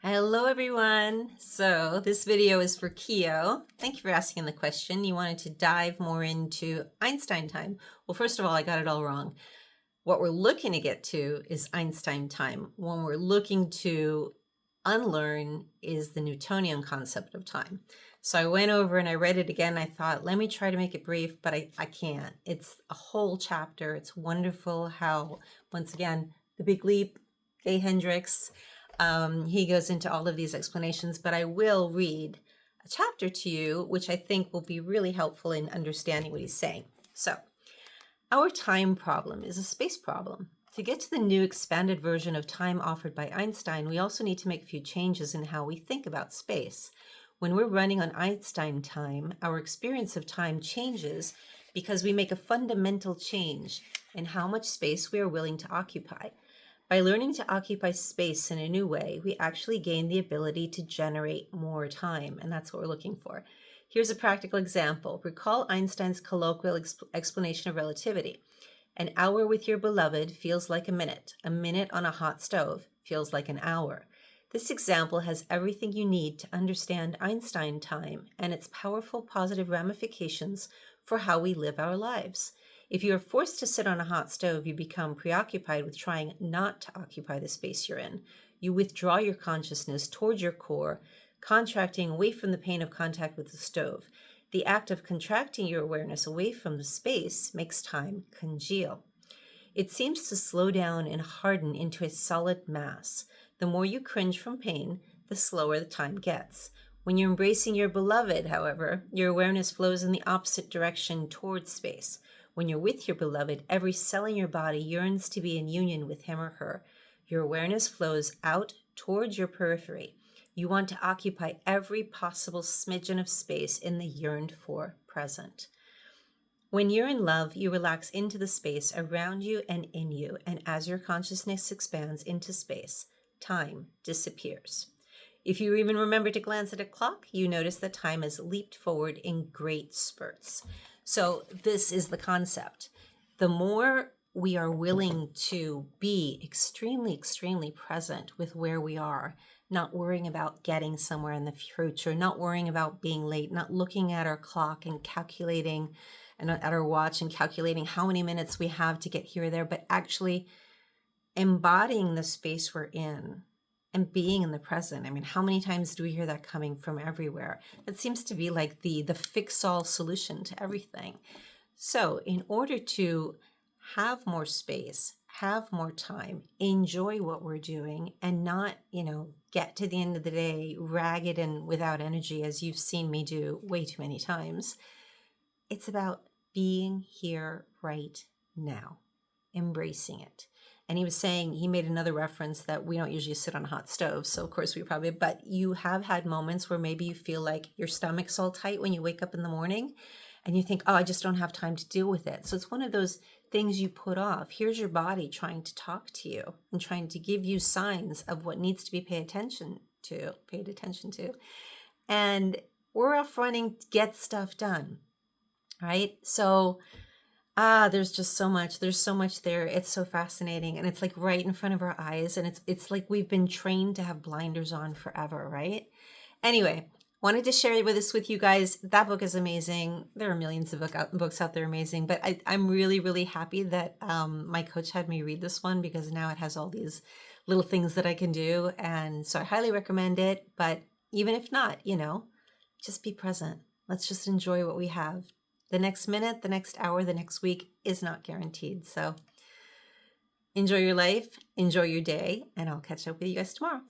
Hello everyone. So this video is for Keogh. Thank you for asking the question. You wanted to dive more into Einstein time. Well, first of all, I got it all wrong. What we're looking to get to is Einstein time. When we're looking to unlearn is the Newtonian concept of time. So I went over and I read it again. I thought, let me try to make it brief, but I can't. It's a whole chapter. It's wonderful how, once again, the big leap, Hendricks, he goes into all of these explanations, but I will read a chapter to you, which I think will be really helpful in understanding what he's saying. So, our time problem is a space problem. To get to the new expanded version of time offered by Einstein, we also need to make a few changes in how we think about space. When we're running on Einstein time, our experience of time changes because we make a fundamental change in how much space we are willing to occupy. By learning to occupy space in a new way, we actually gain the ability to generate more time, and that's what we're looking for. Here's a practical example. Recall Einstein's colloquial explanation of relativity. An hour with your beloved feels like a minute. A minute on a hot stove feels like an hour. This example has everything you need to understand Einstein time and its powerful positive ramifications for how we live our lives. If you are forced to sit on a hot stove, you become preoccupied with trying not to occupy the space you're in. You withdraw your consciousness towards your core, contracting away from the pain of contact with the stove. The act of contracting your awareness away from the space makes time congeal. It seems to slow down and harden into a solid mass. The more you cringe from pain, the slower the time gets. When you're embracing your beloved, however, your awareness flows in the opposite direction towards space. When you're with your beloved, every cell in your body yearns to be in union with him or her. Your awareness flows out towards your periphery. You want to occupy every possible smidgen of space in the yearned for present. When you're in love, you relax into the space around you and in you, and as your consciousness expands into space, time disappears. If you even remember to glance at a clock, you notice that time has leaped forward in great spurts. So this is the concept. The more we are willing to be extremely, extremely present with where we are, not worrying about getting somewhere in the future, not worrying about being late, not looking at our clock and calculating and at our watch and calculating how many minutes we have to get here or there, but actually embodying the space we're in and being in the present. I mean, how many times do we hear that coming from everywhere? That seems to be like the fix-all solution to everything. So in order to have more space, have more time, enjoy what we're doing, and not, get to the end of the day ragged and without energy, as you've seen me do way too many times, it's about being here right now, embracing it. And he was saying, he made another reference that we don't usually sit on a hot stove. So of course we probably, but you have had moments where maybe you feel like your stomach's all tight when you wake up in the morning and you think, oh, I just don't have time to deal with it. So it's one of those things you put off. Here's your body trying to talk to you and trying to give you signs of what needs to be paid attention to. And we're off running to get stuff done, right? So there's just so much. There's so much there. It's so fascinating. And it's like right in front of our eyes. And it's like we've been trained to have blinders on forever, right? Anyway, wanted to share with you guys. That book is amazing. There are millions of books out there amazing. But I'm really, really happy that my coach had me read this one because now it has all these little things that I can do. And so I highly recommend it. But even if not, just be present. Let's just enjoy what we have. The next minute, the next hour, the next week is not guaranteed. So enjoy your life, enjoy your day, and I'll catch up with you guys tomorrow.